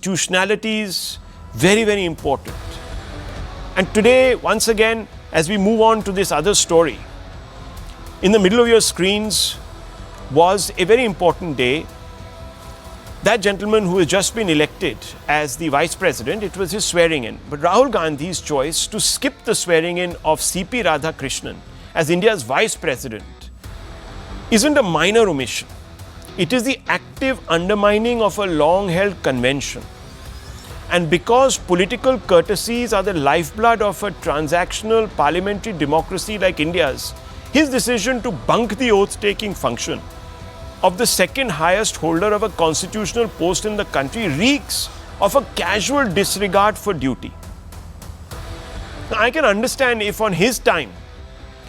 Constitutionality is very, very important. And today, once again, as we move on to this other story, in the middle of your screens was a very important day. That gentleman who has just been elected as the Vice President, it was his swearing in. But Rahul Gandhi's choice to skip the swearing in of CP Radhakrishnan as India's Vice President isn't a minor omission. It is the active undermining of a long-held convention. And because political courtesies are the lifeblood of a transactional parliamentary democracy like India's, his decision to bunk the oath-taking function of the second highest holder of a constitutional post in the country reeks of a casual disregard for duty. Now, I can understand if on his time,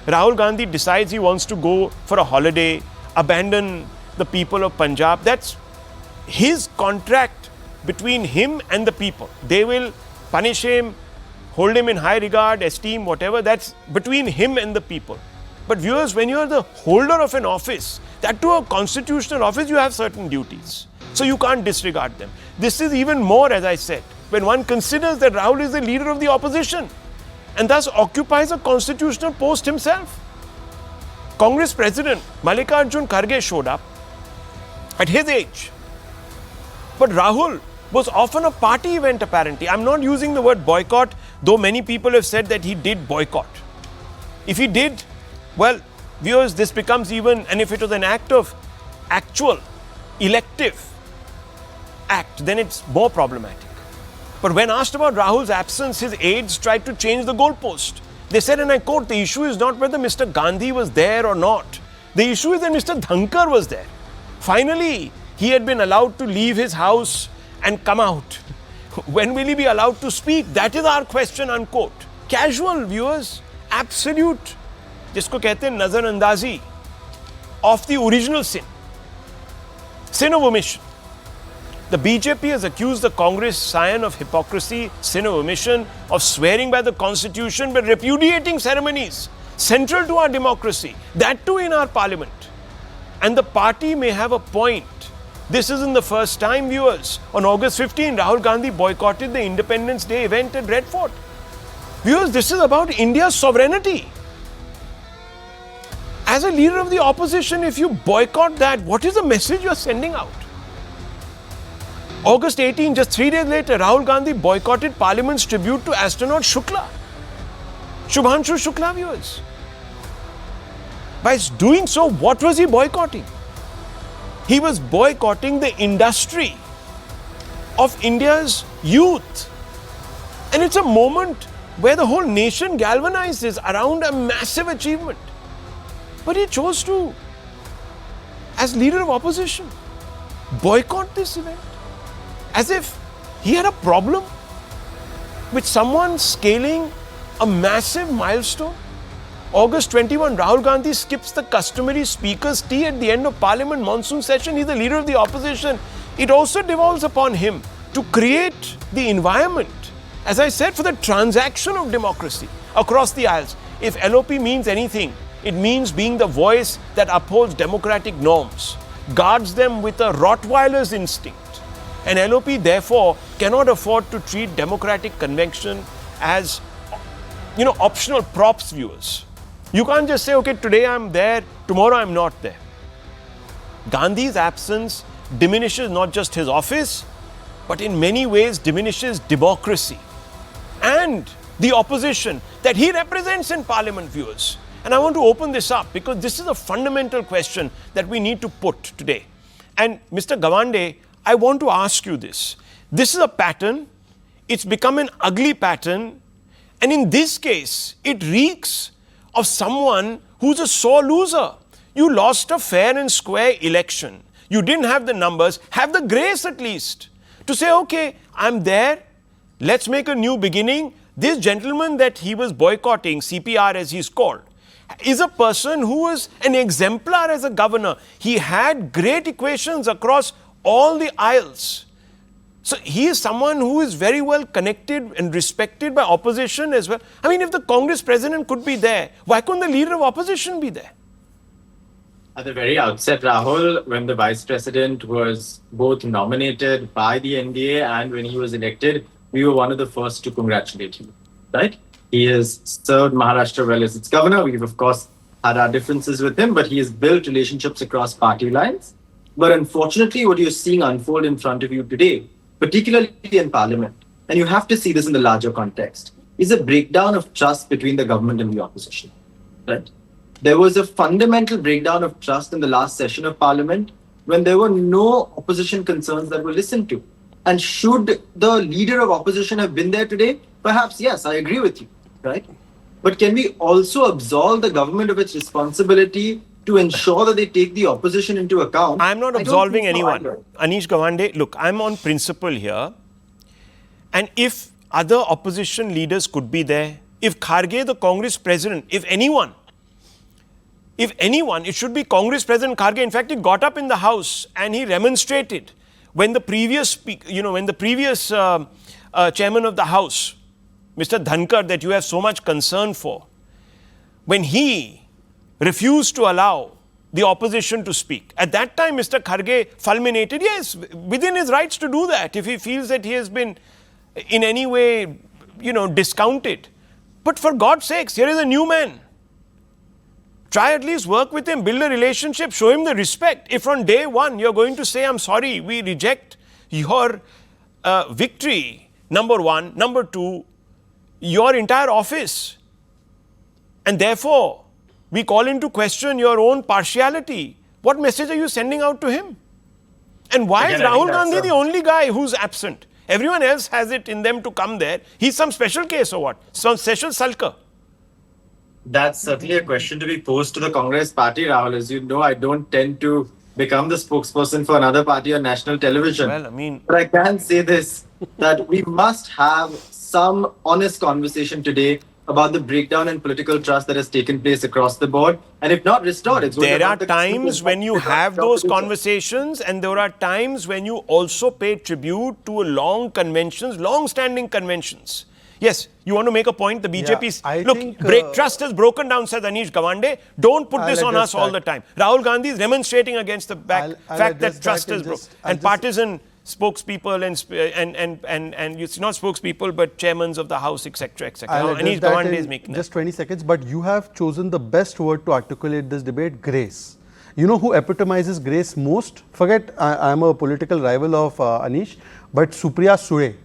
Rahul Gandhi decides he wants to go for a holiday, abandon the people of Punjab. That's his contract between him and the people. They will punish him, hold him in high regard, esteem, whatever. That's between him and the people. But viewers, when you are the holder of an office, that to a constitutional office, you have certain duties. So you can't disregard them. This is even more, as I said, when one considers that Rahul is the leader of the opposition and thus occupies a constitutional post himself. Congress President Mallikarjun Kharge showed up at his age. But Rahul was often a party event apparently. I'm not using the word boycott, though many people have said that he did boycott. If he did, well, viewers, this becomes even, and if it was an act of actual, elective act, then it's more problematic. But when asked about Rahul's absence, his aides tried to change the goalpost. They said, and I quote, the issue is not whether Mr. Gandhi was there or not. The issue is that Mr. Dhankar was there. Finally, he had been allowed to leave his house and come out. When will he be allowed to speak? That is our question, unquote. Casual, viewers, absolute, जिसको कहते हैं नजरअंदाजी of the original sin of omission. The BJP has accused the Congress scion of hypocrisy, sin of omission, of swearing by the constitution but repudiating ceremonies central to our democracy, that too in our parliament. And the party may have a point. This isn't the first time, viewers. On August 15, Rahul Gandhi boycotted the Independence Day event at Red Fort. Viewers, this is about India's sovereignty. As a leader of the opposition, if you boycott that, what is the message you're sending out? August 18, just 3 days later, Rahul Gandhi boycotted Parliament's tribute to astronaut Shukla. Shubhanshu Shukla, viewers. By doing so, what was he boycotting? He was boycotting the industry of India's youth. And it's a moment where the whole nation galvanizes around a massive achievement. But he chose to, as leader of opposition, boycott this event. As if he had a problem with someone scaling a massive milestone. August 21, Rahul Gandhi skips the customary speaker's tea at the end of Parliament monsoon session. He's the leader of the opposition. It also devolves upon him to create the environment, as I said, for the transaction of democracy across the aisles. If LOP means anything, it means being the voice that upholds democratic norms, guards them with a Rottweiler's instinct. And LOP, therefore, cannot afford to treat democratic convention as, optional props, viewers. You can't just say, okay, today I'm there, tomorrow I'm not there. Gandhi's absence diminishes not just his office, but in many ways diminishes democracy and the opposition that he represents in Parliament, viewers. And I want to open this up because this is a fundamental question that we need to put today. And Mr. Gawande, I want to ask you this. This is a pattern. It's become an ugly pattern. And in this case, it reeks of someone who's a sore loser. You lost a fair and square election. You didn't have the numbers. Have the grace at least to say, okay, I'm there. Let's make a new beginning. This gentleman that he was boycotting, CPR as he's called, is a person who was an exemplar as a governor. He had great equations across all the aisles. So he is someone who is very well connected and respected by opposition as well. I mean, if the Congress president could be there, why couldn't the leader of opposition be there? At the very outset, Rahul, when the Vice President was both nominated by the NDA and when he was elected, we were one of the first to congratulate him, right? He has served Maharashtra well as its governor. We've, of course, had our differences with him, but he has built relationships across party lines. But unfortunately, what you're seeing unfold in front of you today, particularly in Parliament, and you have to see this in the larger context, is a breakdown of trust between the government and the opposition, right? There was a fundamental breakdown of trust in the last session of Parliament when there were no opposition concerns that were listened to. And should the leader of opposition have been there today? Perhaps, yes, I agree with you, right? But can we also absolve the government of its responsibility to ensure that they take the opposition into account? I'm not absolving anyone. Anish Gawande, look, I'm on principle here. And if other opposition leaders could be there, if Kharge, the Congress president, if anyone, it should be Congress President Kharge. In fact, he got up in the House and he remonstrated when the previous, chairman of the House, Mr. Dhankar, that you have so much concern for, when he refused to allow the opposition to speak. At that time, Mr. Kharge fulminated, yes, within his rights to do that, if he feels that he has been in any way, discounted. But for God's sakes, here is a new man. Try at least work with him, build a relationship, show him the respect. If on day one you're going to say, I'm sorry, we reject your victory, number one. Number two, your entire office. And therefore, we call into question your own partiality. What message are you sending out to him? And why is Rahul Gandhi the only guy who's absent? Everyone else has it in them to come there. He's some special case or what? Some special sulker. That's certainly a question to be posed to the Congress party, Rahul. As you know, I don't tend to become the spokesperson for another party on national television. Well, but I can say this, that we must have some honest conversation today about the breakdown in political trust that has taken place across the board. And if not restored, it's going to There are times when you have those conversations, and there are times when you also pay tribute to long-standing conventions. Yes, you want to make a point, the BJP's... trust has broken down, said Anish Gawande. Don't put this on us all the time. Rahul Gandhi is demonstrating against the fact that trust is broken. And partisan spokespeople and it's not spokespeople, but chairmen of the House, etc., etc. Anish Gawande is making just 20 seconds, but you have chosen the best word to articulate this debate, grace. You know who epitomizes grace most? Forget, I'm a political rival of Anish, but Supriya Sule.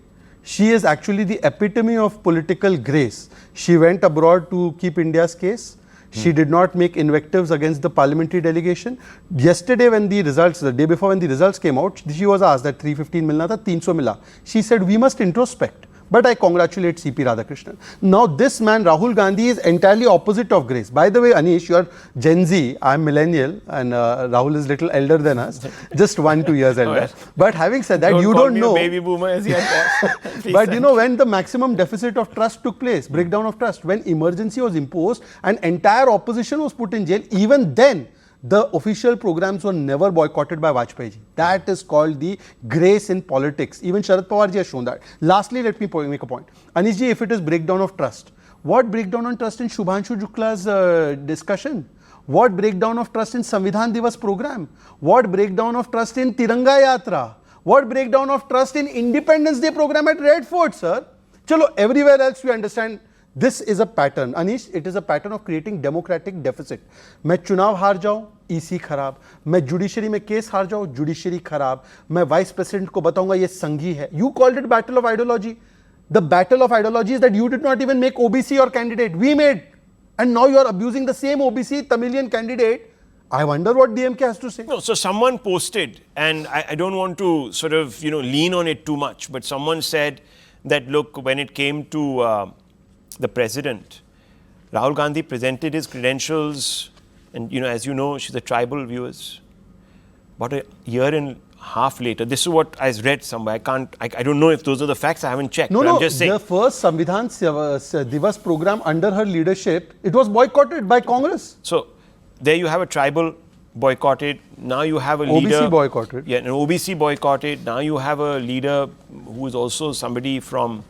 She is actually the epitome of political grace. She went abroad to keep India's case. She did not make invectives against the parliamentary delegation. Yesterday when the day before when the results came out, she was asked that 315 milna tha, 300 mila. She said, we must introspect. But I congratulate CP Radhakrishnan. Now this man, Rahul Gandhi, is entirely opposite of grace. By the way, Anish, you are Gen Z, I am millennial, and Rahul is little elder than us, just 1-2 years elder. But having said that, you don't know. Baby boomer as yet. But you know, when the maximum deficit of trust took place, breakdown of trust, when emergency was imposed and entire opposition was put in jail, even then, the official programs were never boycotted by Vajpayee ji. That is called the grace in politics. Even Sharad Pawar ji has shown that. Lastly, let me make a point. Anish ji, if it is breakdown of trust, what breakdown of trust in Shubhanshu Jukla's discussion? What breakdown of trust in Samvidhan Divas program? What breakdown of trust in Tiranga Yatra? What breakdown of trust in Independence Day program at Red Fort, sir? Chalo, everywhere else we understand. This is a pattern. Anish, it is a pattern of creating democratic deficit. मैं चुनाव हार जाऊं, EC खराब. मैं judiciary में case हार जाऊं, judiciary खराब. मैं वाइस प्रेसिडेंट को बताऊंगा ये संघी है. You called it battle of ideology. The battle of ideology is that you did not even make OBC your candidate. We made. And now you are abusing the same OBC Tamilian candidate. I wonder what DMK has to say. No, so someone posted, and I don't want to sort of, lean on it too much, but someone said that, look, when it came to the president, Rahul Gandhi presented his credentials, and as you know, she's a tribal viewers. About a year and a half later, this is what I read somewhere. I don't know if those are the facts. I haven't checked. No, I'm just saying. The first Samvidhan Divas program under her leadership, it was boycotted by Congress. So there you have a tribal boycotted. Now you have a leader. OBC boycotted. Yeah, an OBC boycotted. Now you have a leader who is also somebody from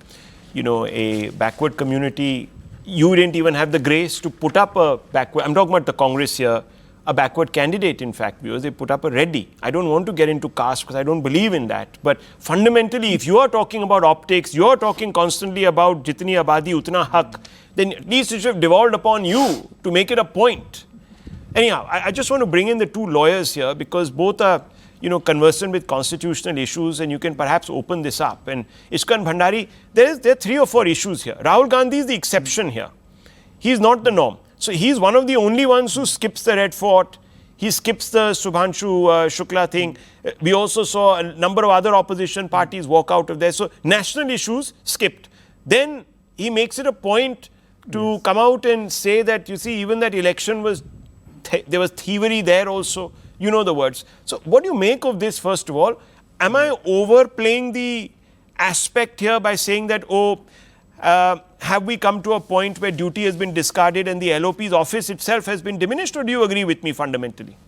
a backward community. You didn't even have the grace to put up a backward, I'm talking about the Congress here, a backward candidate, in fact, because they put up a Reddy. I don't want to get into caste because I don't believe in that. But fundamentally, if you are talking about optics, you are talking constantly about jitni abadi utna haq, then at least it should have devolved upon you to make it a point. Anyhow, I just want to bring in the two lawyers here because both are, conversant with constitutional issues, and you can perhaps open this up. And Ishkan Bhandari, there are 3 or 4 issues here. Rahul Gandhi is the exception here. He is not the norm. So he's one of the only ones who skips the Red Fort. He skips the Subhanshu Shukla thing. We also saw a number of other opposition parties walk out of there. So national issues skipped. Then he makes it a point to come out and say that, you see, even that election was, there was thievery there also. You know the words. So what do you make of this, first of all? Am I overplaying the aspect here by saying that, have we come to a point where duty has been discarded and the LOP's office itself has been diminished, or do you agree with me fundamentally?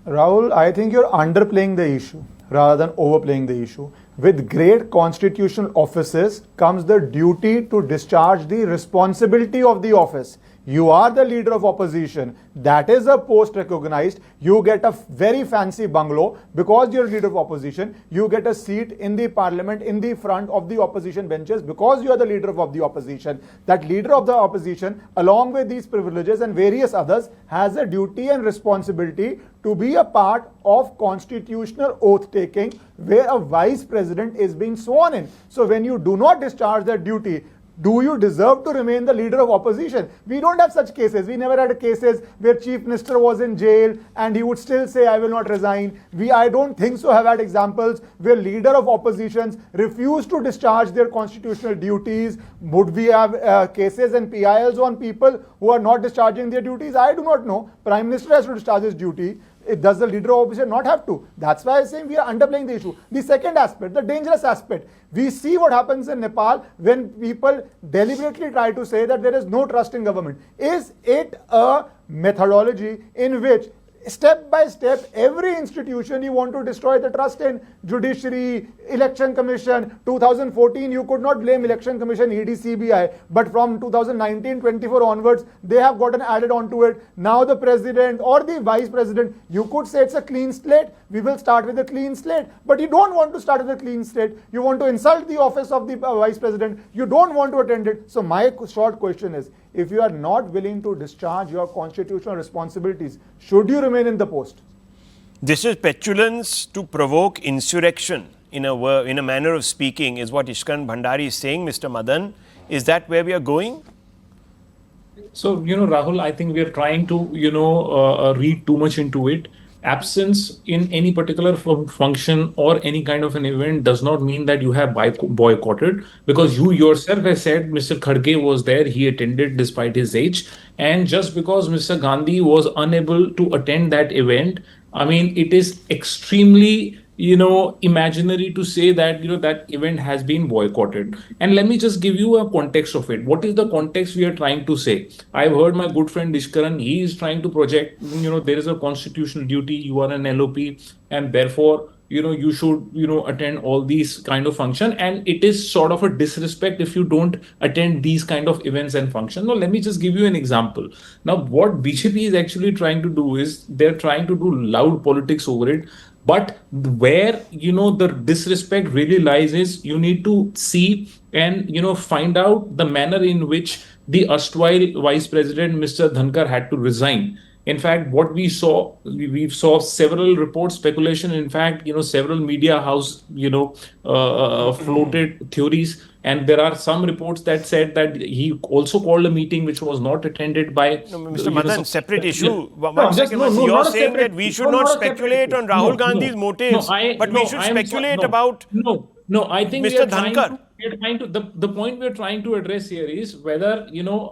Rahul, I think you're underplaying the issue rather than overplaying the issue. With great constitutional offices comes the duty to discharge the responsibility of the office. You are the leader of opposition. That is a post recognized. You get a very fancy bungalow because you're leader of opposition. You get a seat in the parliament in the front of the opposition benches because you are the leader of the opposition. That leader of the opposition, along with these privileges and various others, has a duty and responsibility to be a part of constitutional oath taking where a vice president is being sworn in. So when you do not discharge that duty, do you deserve to remain the leader of opposition? We don't have such cases. We never had cases where chief minister was in jail and he would still say, I will not resign. I don't think so have had examples where leader of oppositions refuse to discharge their constitutional duties. Would we have cases and PILs on people who are not discharging their duties? I do not know. Prime Minister has to discharge his duty. Does the leader of opposition not have to? That's why I'm saying we are underplaying the issue. The second aspect, the dangerous aspect, we see what happens in Nepal when people deliberately try to say that there is no trust in government. Is it a methodology in which step by step, every institution you want to destroy the trust in? Judiciary, Election Commission. 2014, you could not blame Election Commission, ED, CBI. But from 2019-24 onwards, they have gotten added onto it. Now the president or the vice president, you could say it's a clean slate. We will start with a clean slate. But you don't want to start with a clean slate. You want to insult the office of the vice president. You don't want to attend it. So my short question is, if you are not willing to discharge your constitutional responsibilities, should you remain in the post? This is petulance to provoke insurrection, in a manner of speaking, is what Ishkan Bhandari is saying. Mr. Madan, is that where we are going? So, Rahul, I think we are trying to, read too much into it. Absence in any particular function or any kind of an event does not mean that you have boycotted, because you yourself have said Mr. Khadge was there, he attended despite his age. And just because Mr. Gandhi was unable to attend that event, I mean, it is extremely imaginary to say that, that event has been boycotted. And let me just give you a context of it. What is the context we are trying to say? I've heard my good friend Ishkaran, he is trying to project, there is a constitutional duty, you are an LOP, and therefore, you should, attend all these kind of function. And it is sort of a disrespect if you don't attend these kind of events and functions. Now, let me just give you an example. Now, what BJP is actually trying to do is they're trying to do loud politics over it. But where, the disrespect really lies is you need to see and, find out the manner in which the erstwhile Vice President, Mr. Dhankar, had to resign. In fact, what we saw several reports, speculation. In fact, several media house, floated theories. And there are some reports that said that he also called a meeting which was not attended by... No, Mr. Madan, separate issue. One second, you're saying that we should not speculate on Rahul Gandhi's motives, but we should speculate about I think Mr. Dhankar. The point we're trying to address here is whether,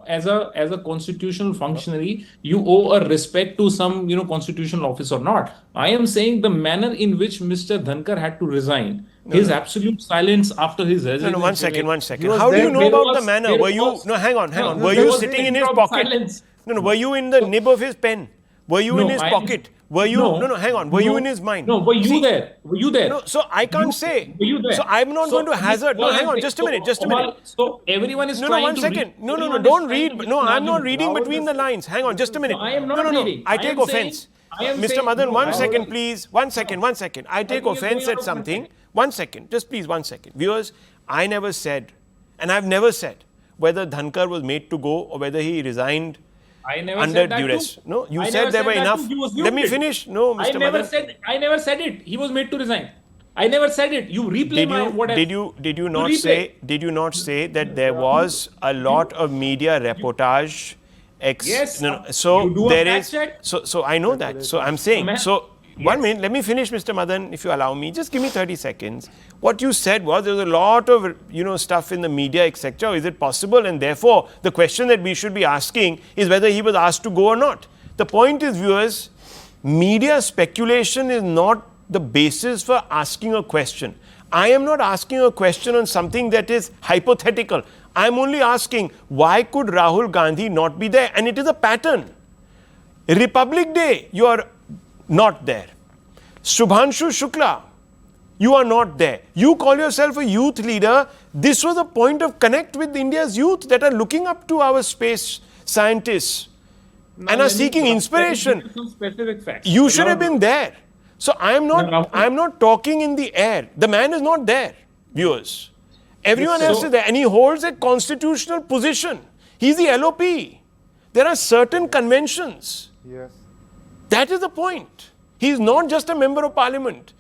as a constitutional functionary, you owe a respect to some, constitutional office or not. I am saying the manner in which Mr. Dhankar had to resign, his absolute silence after his resignation. No, one second. How do you know about the manner? Hang on. Were you sitting in his pocket? Were you in the nib of his pen? Were you in his pocket? Were you? No, hang on. Were you in his mind? No, were you See, there? Were you there? No, so I can't say. Were you there? So I'm not going to hazard. No, hang on. Just a minute. Just a minute. So everyone is No, trying one to second. read- No, everyone is don't trying read. to No, I'm not argument. reading between the lines. Hang on, just a minute. No, I am not reading. I I take am saying- offense. I am Mr. saying- Madan, no, one Rahul- second, please. One second. I take think you're offense going out at of something. context. 1 second. Just please, 1 second. Viewers, I never said, and I've never said, whether Dhankar was made to go or whether he resigned I never under said that duress. too. No, you I said never there were that enough. too. He was Let me muted. finish. No, Mr. Madan. I never said it. He was made to resign. I never said it. You replay what I Did you not say that there was a lot of media reportage? Yes, So you do a there fact is. check. So I know that. So I'm saying. So 1 minute. Let me finish, Mr. Madan, if you allow me. Just give me 30 seconds. What you said was there was a lot of stuff in the media, etc. Is it possible? And therefore, the question that we should be asking is whether he was asked to go or not. The point is, viewers, media speculation is not the basis for asking a question. I am not asking a question on something that is hypothetical. I am only asking, why could Rahul Gandhi not be there? And it is a pattern. Republic Day, you are not there. Shubhanshu Shukla, you are not there. You call yourself a youth leader. This was a point of connect with India's youth that are looking up to our space scientists and are seeking inspiration. Some specific facts. You should have been there. So I am not talking in the air. The man is not there, viewers. Everyone else is there, and he holds a constitutional position. He's the LOP. There are certain conventions. Yes. That is the point. He's not just a member of parliament.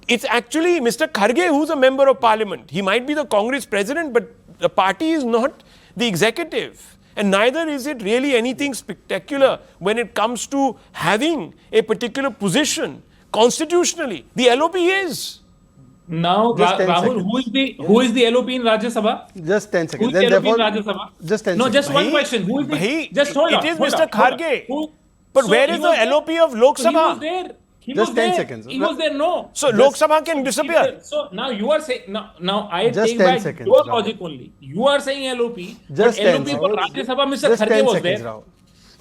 It's actually Mr. Kharge who's a member of parliament. He might be the Congress president, but the party is not the executive. And neither is it really anything spectacular when it comes to having a particular position constitutionally. The LOP is. Now, Just 10 Rahul, seconds. who is the LOP in Rajya Sabha? Just 10 Who seconds. is the Then LOP in therefore, Rajya Sabha? just 10 No, seconds. just one Bhai, question. Who is the? Bhai, Just hold on. it is hold Mr. on, hold on. Kharge. Who- But so where he is was the there. LOP of Lok So he Sabha? was there. He Just was 10 there. seconds. He was there. No. So Lok Sabha can disappear. So now you are saying now I Just take 10 back seconds, your Rahul. logic only. You are saying LOP. Just but 10 LOP for seconds. Rajya Sabha, Mr. Just Kharge 10 was seconds, there. Rahul.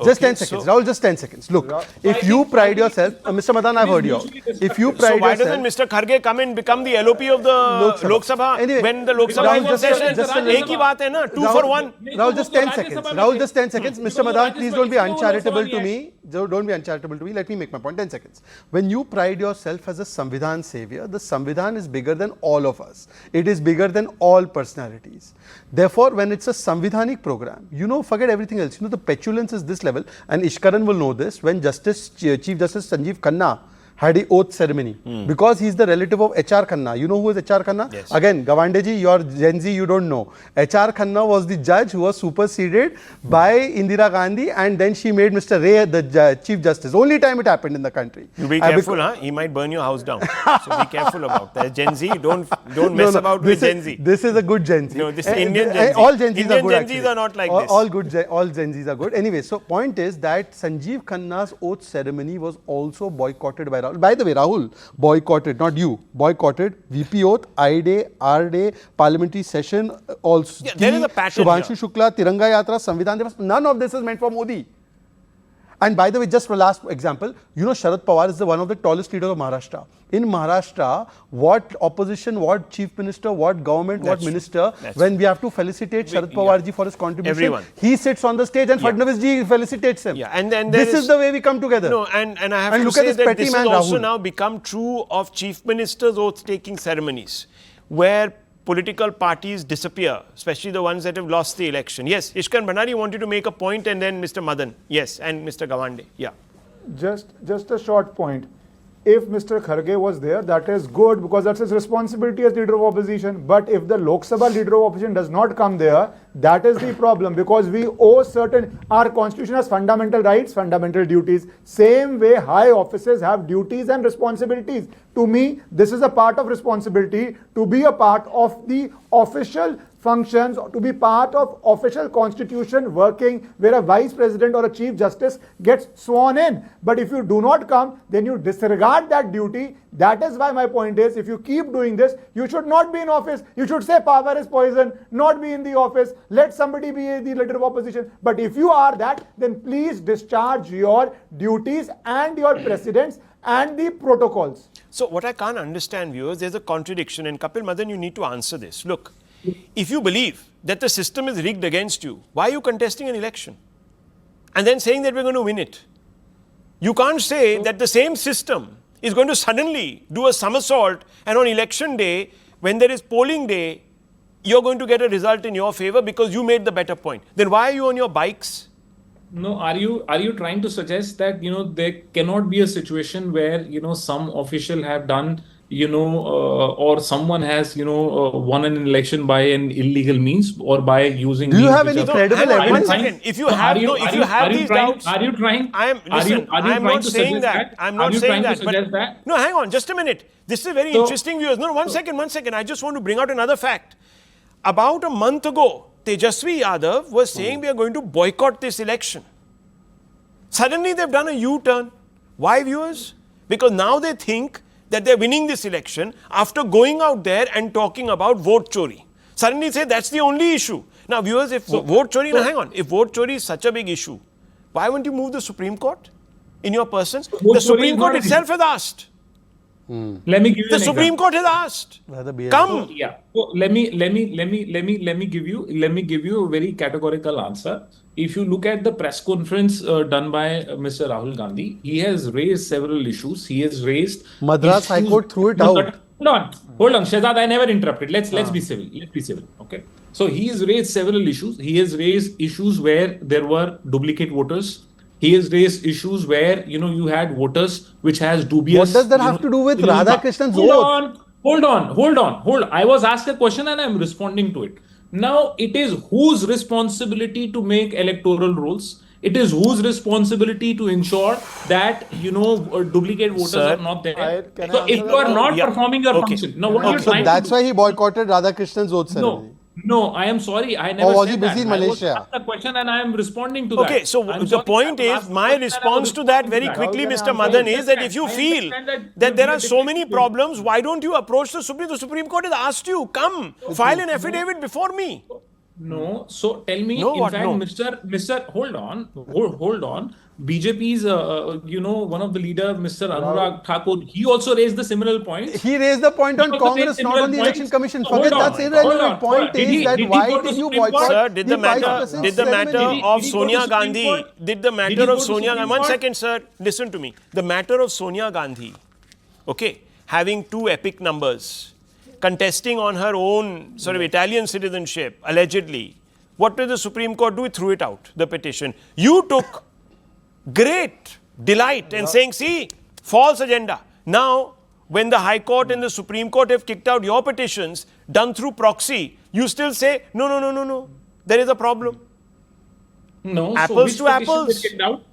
Just Okay, 10 seconds. so- Rahul, just 10 seconds. Look, if you pride yourself, Mr. Madan, I've heard you out. If you So pride why yourself, doesn't Mr. Kharge come and become the LOP of the Lok Sabha? Anyway, When the Lok Rahul, Sabha is in just a- session, just a एक minute. ही बात है ना, 2 for 1. Rahul, just 10 seconds. Rahul, just 10 seconds. Mr. Madan, please don't be Because uncharitable Lok to Sabha me. Don't be uncharitable to me. Let me make my point. 10 seconds. When you pride yourself as a Samvidhan savior, the Samvidhan is bigger than all of us. It is bigger than all personalities. Therefore, when it's a Samvidhanic program, forget everything else. The petulance is this level, and Ishkaran will know this. When Chief Justice Sanjeev Khanna had a oath ceremony, because he's the relative of HR Khanna. You know who is HR Khanna? Yes. Again, Gavandeji, you're Gen Z, you don't know. HR Khanna was the judge who was superseded by Indira Gandhi, and then she made Mr. Ray the Chief Justice. Only time it happened in the country. You be careful, huh? He might burn your house down. So be careful about that. Gen Z, don't mess about with Gen Z. This is a good Gen Z. No, this is Indian Gen Z. All Gen Zs are Indian good. Gen actually. Zs are not like all, this. All Gen Zs are good. Anyway, so point is that Sanjeev Khanna's oath ceremony was also boycotted by Rahul. By the way, Rahul boycotted, not you. Boycotted VP oath, I Day, R Day, parliamentary session. Also, Yeah, there is a pattern Shubhanshu here. Shukla, Tiranga Yatra, Samvidhan Divas. None of this is meant for Modi. And by the way, just for last example, Sharad Pawar is one of the tallest leaders of Maharashtra. In Maharashtra, what opposition, what chief minister, what government, what minister, when we have to felicitate Sharad Pawar ji for his contribution, Everyone. he sits on the stage and Yeah. Fadnavis ji felicitates him. Yeah, and then there this is the way we come together. No, and I have And to look at say this that petty this man, has also Rahul. now become true of chief ministers' oath-taking ceremonies, where political parties disappear, especially the ones that have lost the election. Yes, Ishkan Bhandari wanted to make a point, and then Mr. Madan. Yes, and Mr. Gawande. Yeah. Just a short point. If Mr. Kharge was there, that is good because that's his responsibility as leader of opposition. But if the Lok Sabha leader of opposition does not come there, that is the problem because we owe our constitution has fundamental rights, fundamental duties. Same way high offices have duties and responsibilities. To me, this is a part of responsibility to be a part of the official functions, to be part of official constitution working where a vice president or a chief justice gets sworn in. But if you do not come, then you disregard that duty, That is why my point is, if you keep doing this, you should not be in office. You should say power is poison, not be in the office. Let somebody be the leader of opposition. But if you are that, then please discharge your duties and your precedents and the protocols. So what I can't understand, viewers, there's a contradiction, and Kapil Madan, you need to answer this. Look, if you believe that the system is rigged against you, why are you contesting an election? And then saying that we're going to win it. You can't say that the same system is going to suddenly do a somersault, and on election day, when there is polling day, you're going to get a result in your favor because you made the better point. Then why are you on your bikes? No, are you trying to suggest that there cannot be a situation where some official have done or someone has won an election by an illegal means or by using? Do you means have which any are- credible Hang on, evidence? one second. If you have these doubts, are you trying? I'm not saying that. I'm not saying that. But no, hang on, just a minute. This is very interesting, viewers. No, one second. I just want to bring out another fact. About a month ago, Tejasvi Yadav was saying we are going to boycott this election. Suddenly they've done a U-turn. Why, viewers? Because now they think that they're winning this election after going out there and talking about vote chori. Suddenly say that's the only issue. Now, viewers, if vote chori, now hang on, if vote chori is such a big issue, why won't you move the Supreme Court in your person? The Supreme Court itself has asked. Let me give you The an Supreme example. Court has asked. Come. Yeah. So let me give you a very categorical answer. If you look at the press conference done by Mr. Rahul Gandhi, he has raised several issues. He has raised Madras High issues- Court threw it No, out. Hold on, Shehzad. I never interrupted. Let's be civil. Let's be civil. Okay. So he has raised several issues. He has raised issues where there were duplicate voters. He has raised issues where you had voters which has dubious. What does that have to do with Radhakrishnan's oath? Hold on. I was asked a question and I'm responding to it. Now it is whose responsibility to make electoral rules. It is whose responsibility to ensure that duplicate voters Sir, are not there. can I So if answer you are that? not Yeah. performing your Okay. function, now what are you So trying that's to do? why he boycotted Radhakrishnan's oath ceremony. No, I am sorry. I never was said he busy that. in I was Malaysia? asked the question and I am responding to that. Okay, so I'm the sorry, point I was is, asked the my question and I was response to that very responding quickly, Rahul, Mr. can I Madan, answer? is that if you I feel understand that there are you so many technically- problems, why don't you approach the Supreme Court has asked you, come, file an affidavit before me. No, so tell me. No, in what? fact, No. Mr. Hold on. BJP's, one of the leader, Mr. Anurag Thakur, he also raised the similar points. He raised the point on He also Congress, raised not on the similar Election points. Commission. So hold Forget on, that's hold irrelevant. on. Point Did is he- that did he why go to did you Supreme Court? boycott Sir, did the Vice matter President's of ceremony? Did he go Sonia to Supreme Gandhi, Court? did the Did matter he go of to Sonia, Supreme one Court? second, sir, listen to me. The matter of Sonia Gandhi, okay, having two epic numbers, contesting on her own sort of Italian citizenship, allegedly. What did the Supreme Court do? It threw it out, the petition. You took great delight in saying, see, false agenda. Now, when the High Court and the Supreme Court have kicked out your petitions done through proxy, you still say, no. There is a problem. No, Apples to which petition apples. get kicked out?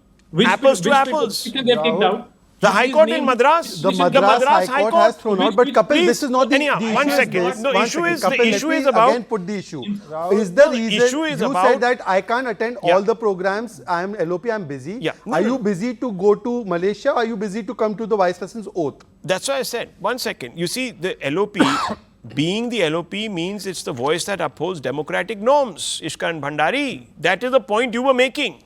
Apples to apples. Petition get kicked out? The Which High is Court in named- Madras, The Madras High Court has thrown out, but Which- Kapil, please, this is not the, anyhow, the one issue. second. Is this. The One issue second. is- the Kapil, issue let is me about- again put the issue. Rahul, Is the the reason issue is you about- said that I can't attend Yeah. all the programs? I am LOP. I'm busy. Yeah. No, Are no. you busy to go to Malaysia? Or are you busy to come to the Vice President's oath? That's why I said, one second. You see, the LOP, being the LOP means it's the voice that upholds democratic norms. Ishkan Bhandari, that is the point you were making.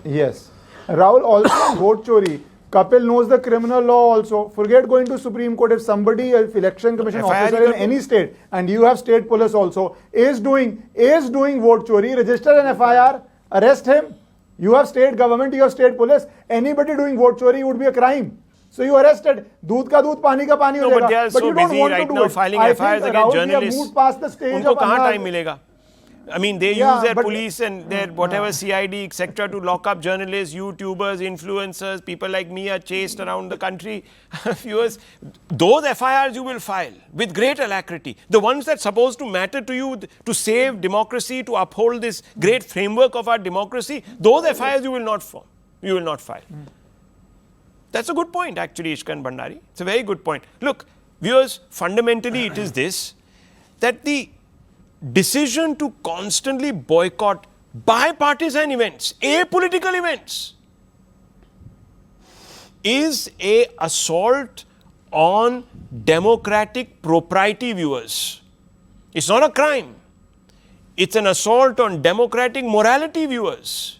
Yes. Rahul, also on vote chori, Kapil knows the criminal law also. Forget going to Supreme Court. If somebody, if election commission FIR officer you in can any state, and you have state police also, is doing vote chori, register an FIR, arrest him. You have state government, you have state police. Anybody doing vote chori would be a crime. So you arrested. Doodh ka doodh, pani ka pani ho No, but jayega. they are so you don't busy want right to do now it. filing I FIRs think, against Rahul, we have journalists. moved past the stage Unko of kahan Anurag. time milega? I mean, they Yeah, use their but- police and their whatever CID, etc., to lock up journalists, YouTubers, influencers. People like me are chased around the country. Viewers, those FIRs you will file with great alacrity. The ones that supposed to matter to you to save democracy, to uphold this great framework of our democracy, those FIRs you will not form. You will not file. That's a good point, actually, Ishkan Bhandari. It's a very good point. Look, viewers, fundamentally it is this, that the decision to constantly boycott bipartisan events, apolitical events, is a assault on democratic propriety, viewers. It's not a crime. It's an assault on democratic morality, viewers.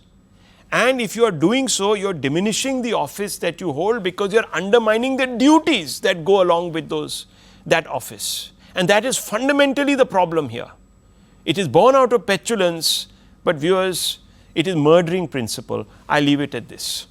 And if you are doing so, you're diminishing the office that you hold because you're undermining the duties that go along with that office. And that is fundamentally the problem here. It is born out of petulance, but viewers, it is murdering principle. I leave it at this.